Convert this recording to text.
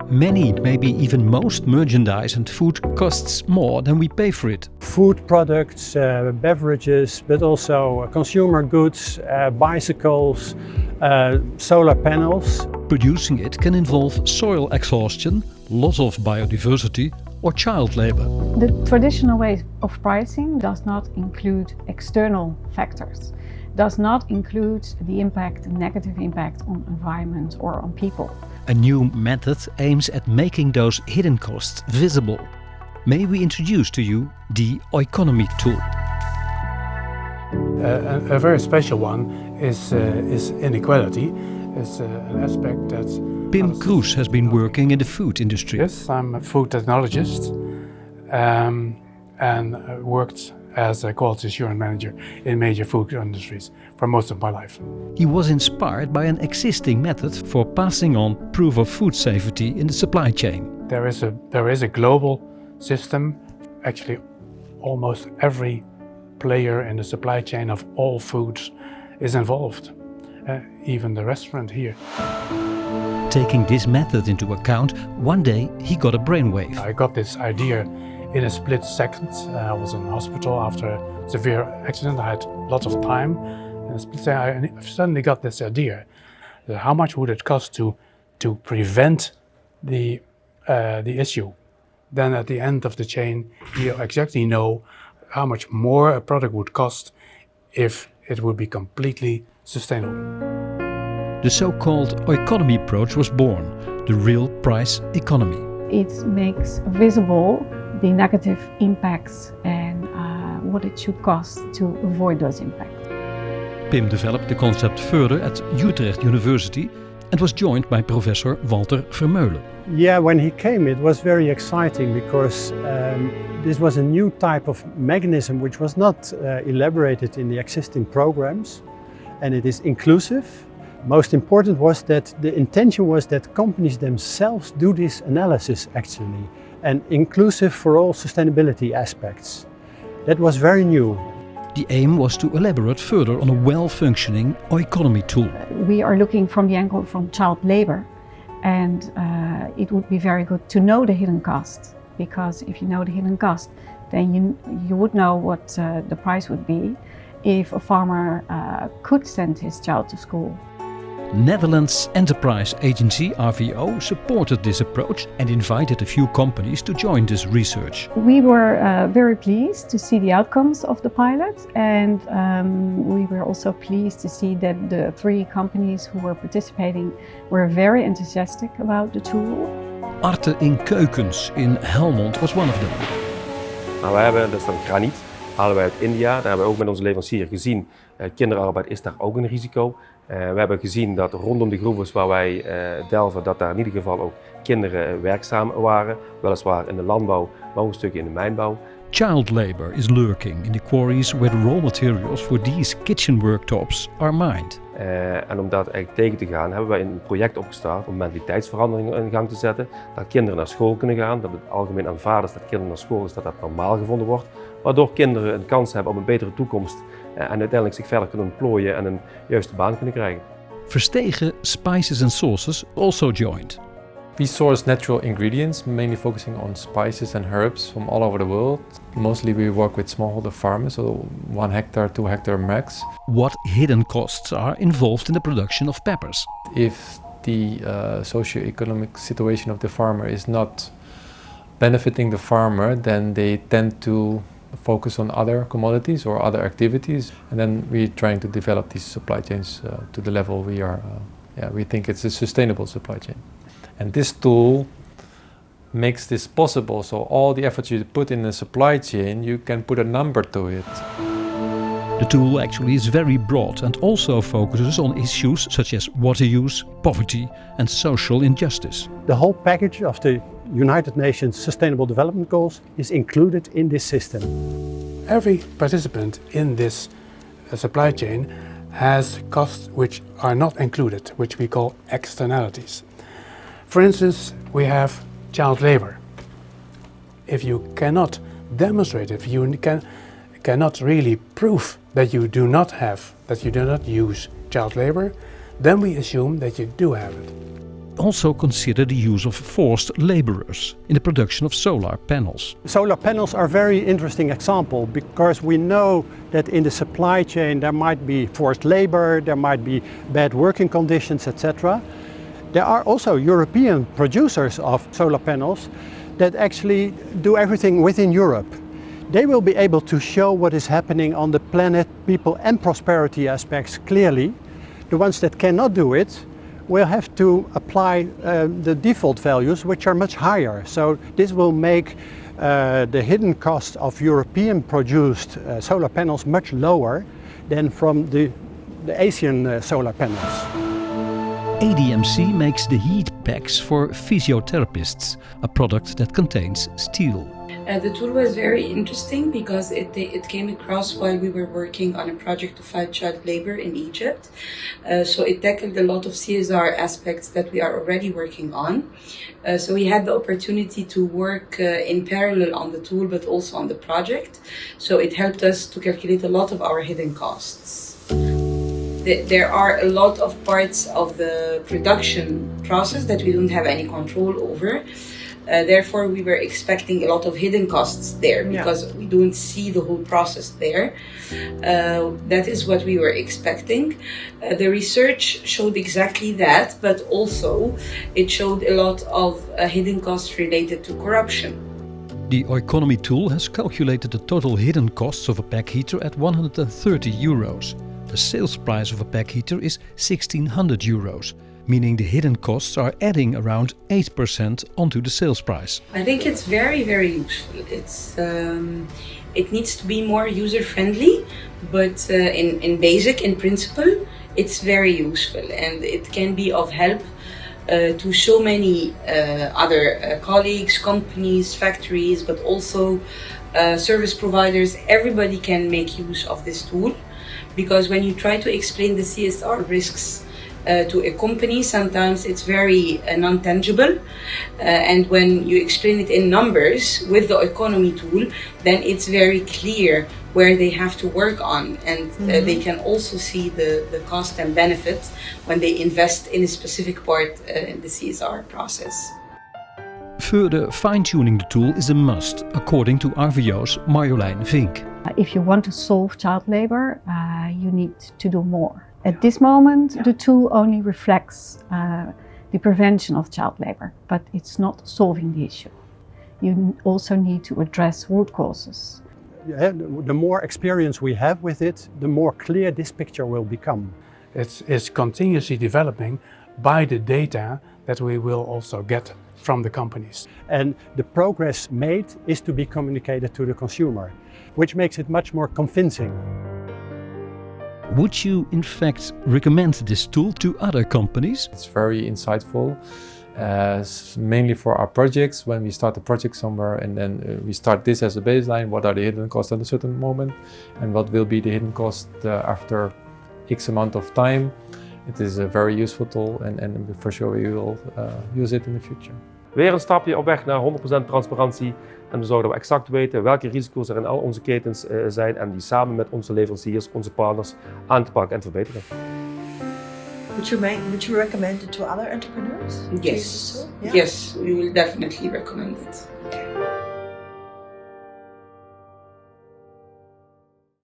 Many, maybe even most merchandise and food costs more than we pay for it. Food products, beverages, but also consumer goods, bicycles, solar panels. Producing it can involve soil exhaustion, loss of biodiversity or child labor. The traditional way of pricing does not include external factors, does not include the impact, negative impact on environment or on people. A new method aims at making those hidden costs visible. May we introduce to you the Oiconomy tool. A very special one is inequality. It's an aspect that's... Pim Kroes has been working in the food industry. Yes, I'm a food technologist and worked as a quality assurance manager in major food industries for most of my life. He was inspired by an existing method for passing on proof of food safety in the supply chain. There is a global system. Actually, almost every player in the supply chain of all foods is involved, even the restaurant here. Taking this method into account, one day he got a brainwave. I got this idea in a split second. I was in hospital after a severe accident. I had lots of time. In a split second, I suddenly got this idea. How much would it cost to prevent the issue? Then at the end of the chain, you exactly know how much more a product would cost if it would be completely sustainable. The so-called Oiconomy approach was born, the real price economy. It makes visible the negative impacts and what it should cost to avoid those impacts. Pim developed the concept further at Utrecht University and was joined by Professor Walter Vermeulen. Yeah, when he came it was very exciting because this was a new type of mechanism which was not elaborated in the existing programs, and it is inclusive. Most important was that the intention was that companies themselves do this analysis actually, and inclusive for all sustainability aspects. That was very new. The aim was to elaborate further on a well-functioning Oiconomy tool. We are looking from the angle from child labor, and it would be very good to know the hidden cost, because if you know the hidden cost, then you would know what the price would be if a farmer could send his child to school. Netherlands Enterprise Agency, RVO, supported this approach and invited a few companies to join this research. We were very pleased to see the outcomes of the pilot, and we were also pleased to see that the 3 companies who were participating were very enthusiastic about the tool. Arte in Keukens in Helmond was one of them. Nou, we hebben, dat is dan graniet, halen wij uit India. Daar hebben we ook met onze leverancier gezien. Kinderarbeid is daar ook een risico. We hebben gezien dat rondom de groeves waar wij delven, dat daar in ieder geval ook kinderen werkzaam waren. Weliswaar in de landbouw, maar ook een stukje in de mijnbouw. Child labor is lurking in the quarries where the raw materials for these kitchen worktops are mined. En om dat eigenlijk tegen te gaan, hebben wij een project opgestart om mentaliteitsveranderingen in gang te zetten. Dat kinderen naar school kunnen gaan, dat het algemeen aanvaard is dat kinderen naar school is, dat dat normaal gevonden wordt. Waardoor kinderen een kans hebben op een betere toekomst en uiteindelijk zich verder kunnen ontplooien en een juiste baan kunnen krijgen. Verstegen Spices and Sauces also joined. We source natural ingredients, mainly focusing on spices and herbs from all over the world. Mostly we work with smallholder farmers, so 1 hectare, 2 hectare max. What hidden costs are involved in the production of peppers? If the socio-economic situation of the farmer is not benefiting the farmer, then they tend to focus on other commodities or other activities, and then we're trying to develop these supply chains to the level we are. We think it's a sustainable supply chain. And this tool makes this possible, so all the efforts you put in the supply chain, you can put a number to it. The tool actually is very broad and also focuses on issues such as water use, poverty and social injustice. The whole package of the United Nations Sustainable Development Goals is included in this system. Every participant in this supply chain has costs which are not included, which we call externalities. For instance, we have child labor. If you cannot demonstrate, if you cannot really prove that you do not use child labor, then we assume that you do have it. also consider the use of forced laborers in the production of solar panels. Solar panels are a very interesting example because we know that in the supply chain there might be forced labor, there might be bad working conditions, etc. There are also European producers of solar panels that actually do everything within Europe. They will be able to show what is happening on the planet, people and prosperity aspects clearly. The ones that cannot do it will have to apply the default values, which are much higher. So this will make the hidden cost of European produced solar panels much lower than from the Asian solar panels. ADMC makes the heat packs for physiotherapists, a product that contains steel. The tool was very interesting because it came across while we were working on a project to fight child labor in Egypt. So it tackled a lot of CSR aspects that we are already working on. So we had the opportunity to work in parallel on the tool but also on the project. So it helped us to calculate a lot of our hidden costs. There are a lot of parts of the production process that we don't have any control over. Therefore, we were expecting a lot of hidden costs there because we don't see the whole process there. That is what we were expecting. The research showed exactly that, but also it showed a lot of hidden costs related to corruption. The Oiconomy tool has calculated the total hidden costs of a pack heater at 130 euros. The sales price of a pack heater is 1600 euros, meaning the hidden costs are adding around 8% onto the sales price. I think it's very, very useful. It needs to be more user-friendly, but in basic, in principle, it's very useful and it can be of help to so many other colleagues, companies, factories, but also service providers. Everybody can make use of this tool because when you try to explain the CSR risks to a company, sometimes it's very non-tangible, and when you explain it in numbers with the Oiconomy tool, then it's very clear where they have to work on, and they can also see the cost and benefit when they invest in a specific part in the CSR process. Further fine-tuning the tool is a must, according to RVO's Marjolein Vink. If you want to solve child labor, you need to do more. At this moment, the tool only reflects the prevention of child labor, but it's not solving the issue. You also need to address root causes. The more experience we have with it, the more clear this picture will become. It's continuously developing by the data that we will also get from the companies. And the progress made is to be communicated to the consumer, which makes it much more convincing. Would you in fact recommend this tool to other companies? It's very insightful, mainly for our projects. When we start a project somewhere and then we start this as a baseline, what are the hidden costs at a certain moment and what will be the hidden cost after X amount of time. It is a very useful tool and for sure we will use it in the future. Weer een stapje op weg naar 100% transparantie en we zorgen dat we exact weten welke risico's er in al onze ketens zijn en die samen met onze leveranciers, onze partners aan te pakken en te verbeteren. Would you recommend it to other entrepreneurs? Yes, yes, we will definitely recommend it.